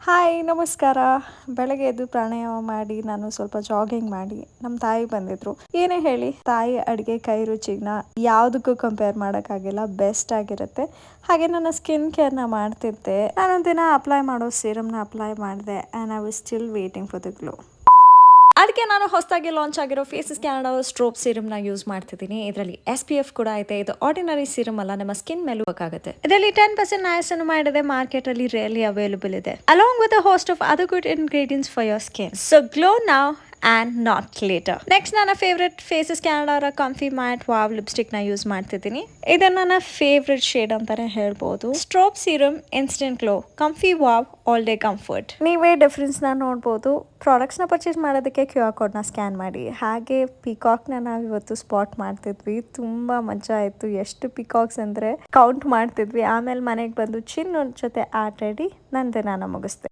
Hi ನಮಸ್ಕಾರ. ಬೆಳಗ್ಗೆ ಎದ್ದು ಪ್ರಾಣಾಯಾಮ ಮಾಡಿ ನಾನು ಸ್ವಲ್ಪ ಜಾಗಿಂಗ್ ಮಾಡಿ ನಮ್ಮ ತಾಯಿ ಬಂದಿದ್ರು. ಏನೇ ಹೇಳಿ ತಾಯಿ ಅಡುಗೆ ಕೈ ರುಚಿನ ಯಾವುದಕ್ಕೂ ಕಂಪೇರ್ ಮಾಡೋಕ್ಕಾಗಿಲ್ಲ, ಬೆಸ್ಟ್ ಆಗಿರುತ್ತೆ. ಹಾಗೆ ನನ್ನ ಸ್ಕಿನ್ ಕೇರ್ನ ಮಾಡ್ತಿದ್ದೆ. ನಾನೊಂದು ದಿನ ಅಪ್ಲೈ ಮಾಡೋ ಸೀರಮ್ನ ಅಪ್ಲೈ ಮಾಡಿದೆ and I was still waiting for the glow. ಅದಕ್ಕೆ ನಾನು ಹೊಸದಾಗಿ ಲಾಂಚ್ ಆಗಿರೋ ಫೇಸಸ್ ಕ್ಯಾನಡಾ ಸ್ಟ್ರೋಪ್ ಸೀರಮ್ನ ಯೂಸ್ ಮಾಡ್ತಿದ್ದೀನಿ. ಇದರಲ್ಲಿ SPF ಕೂಡ ಐತೆ. ಇದು ಆರ್ಡಿನರಿ ಸೀರಮ್ ಅಲ್ಲ, ನಮ್ಮ ಸ್ಕಿನ್ ಮೇಲೂ ಬೇಕಾಗುತ್ತೆ. ಇದರಲ್ಲಿ 10% ನಯಾಸನ್ನು ಮಾಡಿದೆ. ಮಾರ್ಕೆಟ್ ಅಲ್ಲಿ ರೇರ್ಲಿ ಅವೈಲೇಬಲ್ ಇದೆ, along with a host of other good ingredients for your skin. So glow now and not later. Next ನನ್ನ favourite Faces Canada comfy matte wow lipstick ನ ಯೂಸ್ ಮಾಡ್ತಿದ್ದೀನಿ. ಇದು ನನ್ನ ಫೇವ್ರೆಟ್ ಶೇಡ್ ಅಂತಾನೆ ಹೇಳ್ಬೋದು. Strobe serum instant glow, comfy wow all day comfort. ನೀವೇ difference ನ ನೋಡ್ಬೋದು. ಪ್ರಾಡಕ್ಟ್ಸ್ ನ ಪರ್ಚೇಸ್ ಮಾಡೋದಕ್ಕೆ QR ಕೋಡ್ ನ ಸ್ಕ್ಯಾನ್ ಮಾಡಿ. ಹಾಗೆ ಪಿಕಾಕ್ ನ ನಾವು ಇವತ್ತು ಸ್ಪಾಟ್ ಮಾಡ್ತಿದ್ವಿ. ತುಂಬಾ ಮಜಾ ಆಯ್ತು. ಎಷ್ಟು ಪಿಕಾಕ್ಸ್ ಅಂದ್ರೆ ಕೌಂಟ್ ಮಾಡ್ತಿದ್ವಿ. ಆಮೇಲೆ ಮನೆಗೆ ಬಂದು ಚಿನ್ನ ಜೊತೆ ಆಟಾಡಿ ನನ್ನ ದಿನಾನ ಮುಗಿಸ್ದೆ.